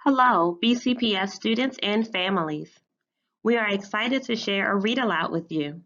Hello, BCPS students and families. We are excited to share a read aloud with you.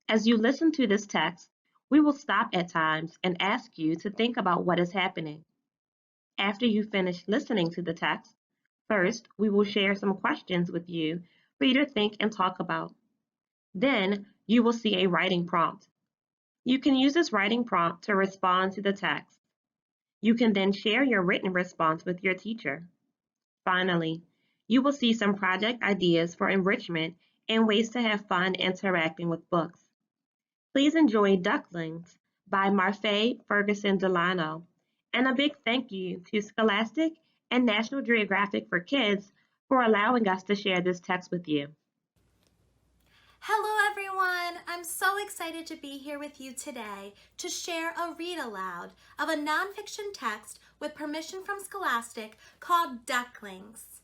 As you listen to this text, we will stop at times and ask you to think about what is happening. After you finish listening to the text, first we will share some questions with you for you to think and talk about. Then you will see a writing prompt. You can use this writing prompt to respond to the text. You can then share your written response with your teacher. Finally, you will see some project ideas for enrichment and ways to have fun interacting with books. Please enjoy Ducklings by Marfé Ferguson Delano, and a big thank you to Scholastic and National Geographic for Kids for allowing us to share this text with you. Hello everyone! I'm so excited to be here with you today to share a read aloud of a nonfiction text with permission from Scholastic called Ducklings,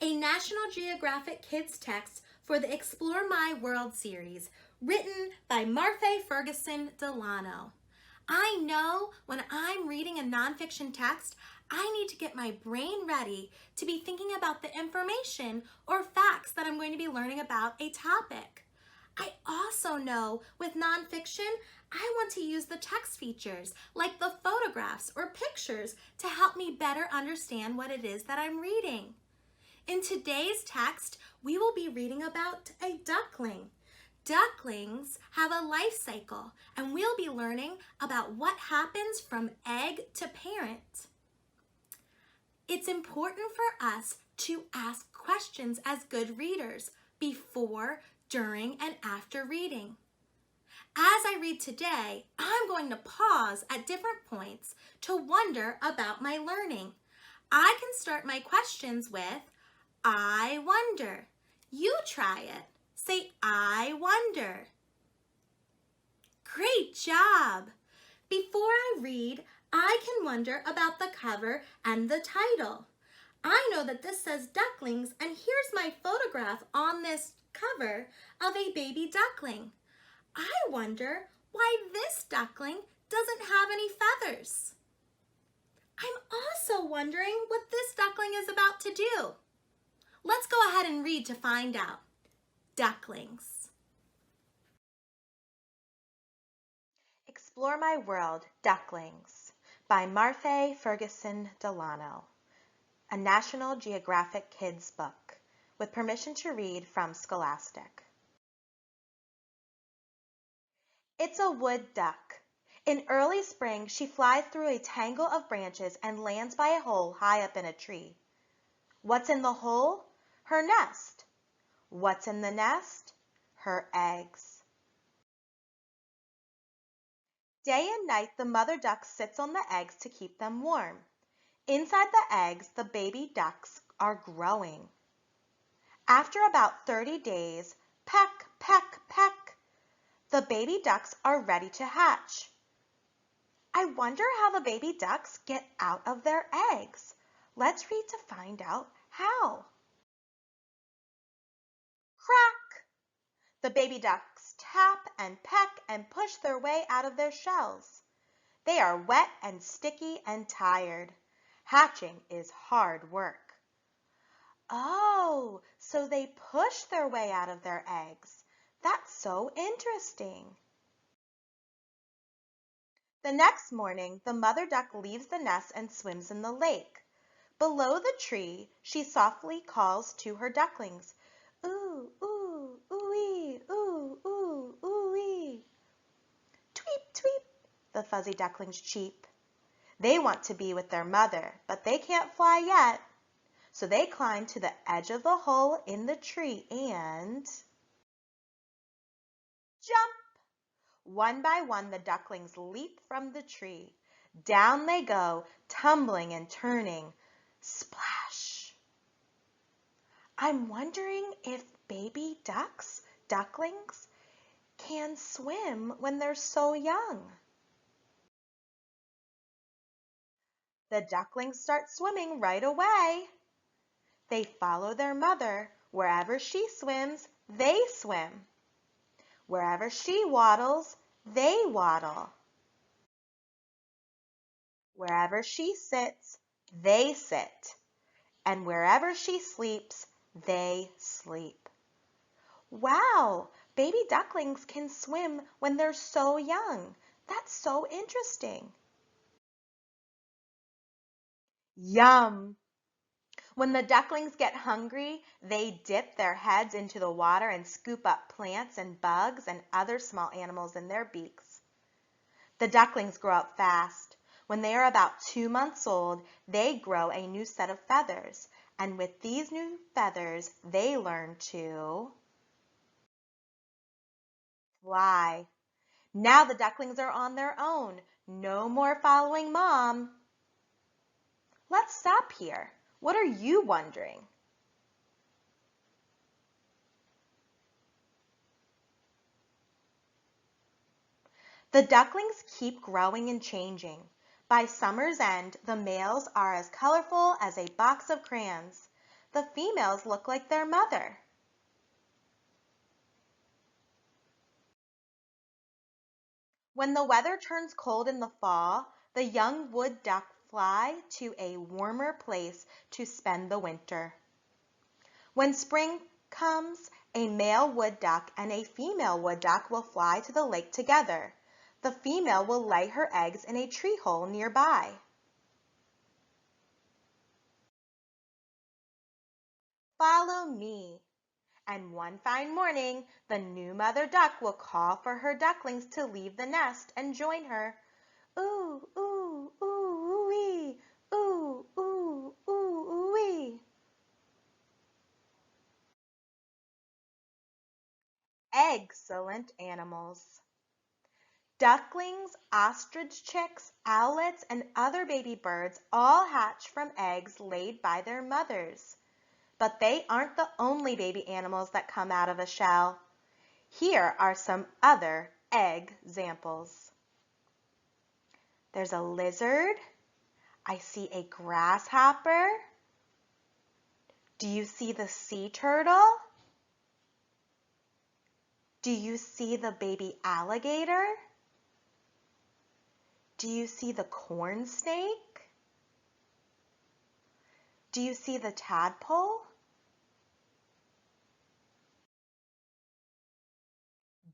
a National Geographic Kids text for the Explore My World series written by Marfé Ferguson Delano. I know when I'm reading a nonfiction text, I need to get my brain ready to be thinking about the information or facts that I'm going to be learning about a topic. I also know with nonfiction, I want to use the text features like the photographs or pictures to help me better understand what it is that I'm reading. In today's text, we will be reading about a duckling. Ducklings have a life cycle, and we'll be learning about what happens from egg to parent. It's important for us to ask questions as good readers before, during, and after reading. As I read today, I'm going to pause at different points to wonder about my learning. I can start my questions with, I wonder. You try it. Say, I wonder. Great job! Before I read, I can wonder about the cover and the title. I know that this says Ducklings, and here's my photograph on this cover of a baby duckling. I wonder why this duckling doesn't have any feathers. I'm also wondering what this duckling is about to do. Let's go ahead and read to find out. Ducklings. Explore My World, Ducklings by Marfé Ferguson Delano, a National Geographic Kids book, with permission to read from Scholastic. It's a wood duck. In early spring, she flies through a tangle of branches and lands by a hole high up in a tree. What's in the hole? Her nest. What's in the nest? Her eggs. Day and night, the mother duck sits on the eggs to keep them warm. Inside the eggs, the baby ducks are growing. After about 30 days, peck, peck, peck, the baby ducks are ready to hatch. I wonder how the baby ducks get out of their eggs. Let's read to find out how. Crack! The baby ducks tap and peck and push their way out of their shells. They are wet and sticky and tired. Hatching is hard work. Oh, so they push their way out of their eggs. That's so interesting. The next morning, the mother duck leaves the nest and swims in the lake. Below the tree, she softly calls to her ducklings. Ooh, ooh, ooh-wee, ooh, ooh, ooh-wee. Tweep, tweep, the fuzzy ducklings cheep. They want to be with their mother, but they can't fly yet. So they climb to the edge of the hole in the tree and jump! One by one, the ducklings leap from the tree. Down they go, tumbling and turning. Splash! I'm wondering if baby ducklings, can swim when they're so young. The ducklings start swimming right away. They follow their mother. Wherever she swims, they swim. Wherever she waddles, they waddle. Wherever she sits, they sit. and wherever she sleeps, they sleep. Wow, baby ducklings can swim when they're so young. That's so interesting. Yum! When the ducklings get hungry, they dip their heads into the water and scoop up plants and bugs and other small animals in their beaks. The ducklings grow up fast. When they are about 2 months old, they grow a new set of feathers, and with these new feathers, they learn to fly. Now the ducklings are on their own. No more following Mom. Let's stop here. What are you wondering? The ducklings keep growing and changing. By summer's end, the males are as colorful as a box of crayons. The females look like their mother. When the weather turns cold in the fall, the young wood duck fly to a warmer place to spend the winter. When spring comes, a male wood duck and a female wood duck will fly to the lake together. The female will lay her eggs in a tree hole nearby. Follow me. And one fine morning, the new mother duck will call for her ducklings to leave the nest and join her. Ooh, ooh, ooh, ooh-wee. Ooh, ooh, ooh, ooh-wee. Excellent animals. Ducklings, ostrich chicks, owlets, and other baby birds all hatch from eggs laid by their mothers. But they aren't the only baby animals that come out of a shell. Here are some other egg examples. There's a lizard. I see a grasshopper. Do you see the sea turtle? Do you see the baby alligator? Do you see the corn snake? Do you see the tadpole?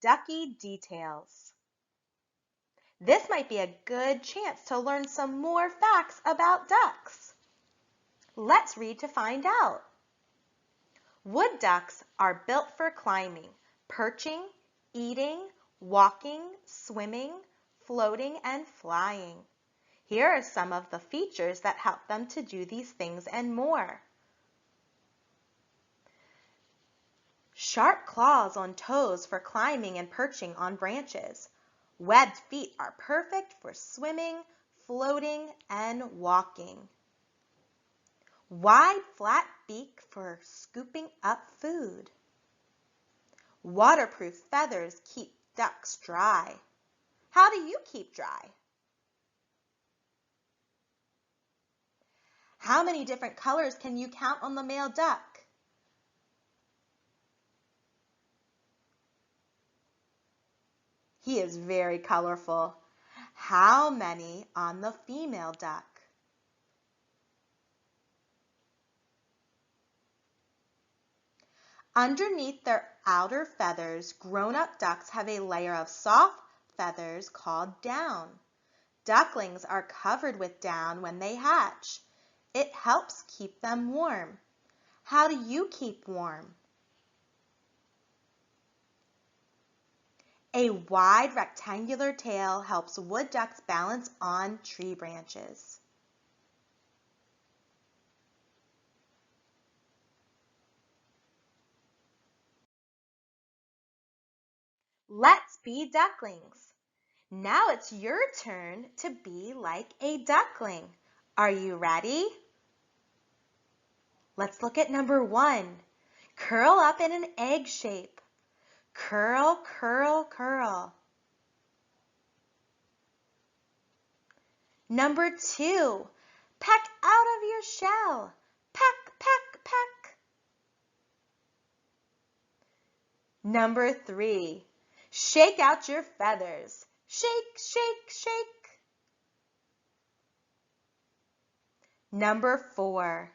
Ducky details. This might be a good chance to learn some more facts about ducks. Let's read to find out. Wood ducks are built for climbing, perching, eating, walking, swimming, floating, and flying. Here are some of the features that help them to do these things and more. Sharp claws on toes for climbing and perching on branches. Webbed feet are perfect for swimming, floating, and walking. Wide, flat beak for scooping up food. Waterproof feathers keep ducks dry. How do you keep dry? How many different colors can you count on the male duck? He is very colorful. How many on the female duck? Underneath their outer feathers, grown-up ducks have a layer of soft feathers called down. Ducklings are covered with down when they hatch. It helps keep them warm. How do you keep warm? A wide rectangular tail helps wood ducks balance on tree branches. Let's be ducklings. Now it's your turn to be like a duckling. Are you ready? Let's look at number 1. Curl up in an egg shape. Curl, curl, curl. Number 2, peck out of your shell. Peck, peck, peck. Number 3, shake out your feathers. Shake, shake, shake. Number 4,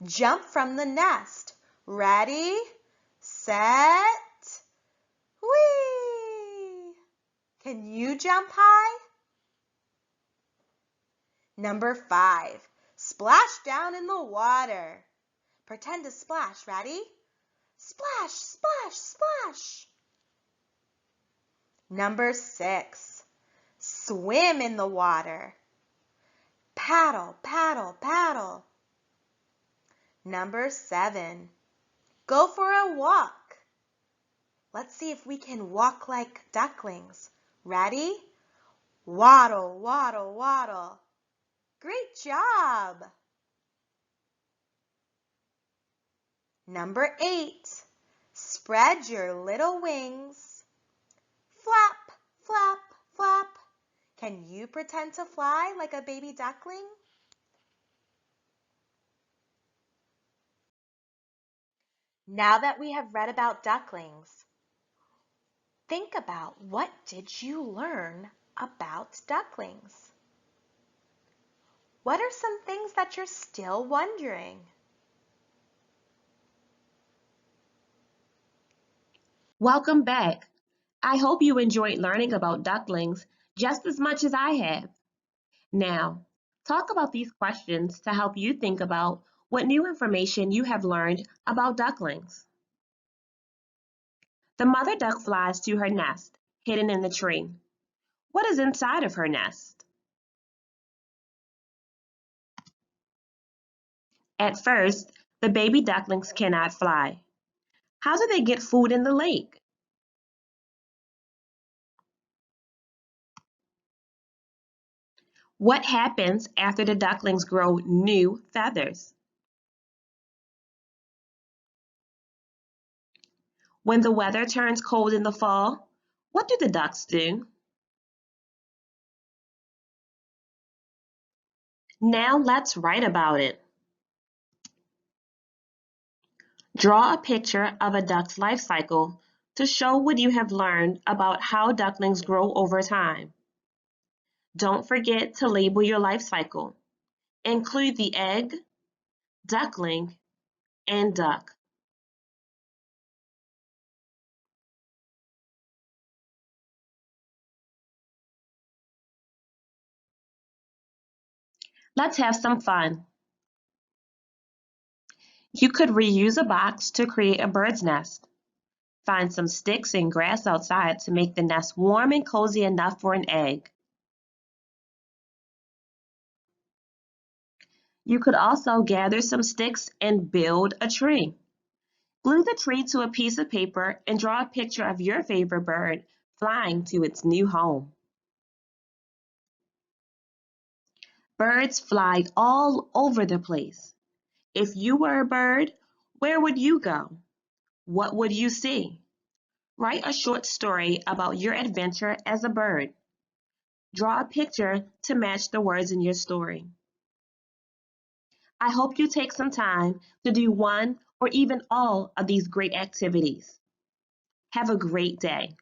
Jump from the nest. Ready, set, whee! Can you jump high? Number 5, splash down in the water. Pretend to splash. Ready? Splash, splash, splash. Number 6, swim in the water. Paddle, paddle, paddle. Number 7, go for a walk. Let's see if we can walk like ducklings. Ready? Waddle, waddle, waddle. Great job! Number 8, spread your little wings. Flap, flap, flap. Can you pretend to fly like a baby duckling? Now that we have read about ducklings, think about what did you learn about ducklings? What are some things that you're still wondering? Welcome back. I hope you enjoyed learning about ducklings just as much as I have. Now, talk about these questions to help you think about what new information you have learned about ducklings. The mother duck flies to her nest, hidden in the tree. What is inside of her nest? At first, the baby ducklings cannot fly. How do they get food in the lake? What happens after the ducklings grow new feathers? When the weather turns cold in the fall, what do the ducks do? Now let's write about it. Draw a picture of a duck's life cycle to show what you have learned about how ducklings grow over time. Don't forget to label your life cycle. Include the egg, duckling, and duck. Let's have some fun. You could reuse a box to create a bird's nest. Find some sticks and grass outside to make the nest warm and cozy enough for an egg. You could also gather some sticks and build a tree. Glue the tree to a piece of paper and draw a picture of your favorite bird flying to its new home. Birds fly all over the place. If you were a bird, where would you go? What would you see? Write a short story about your adventure as a bird. Draw a picture to match the words in your story. I hope you take some time to do one or even all of these great activities. Have a great day.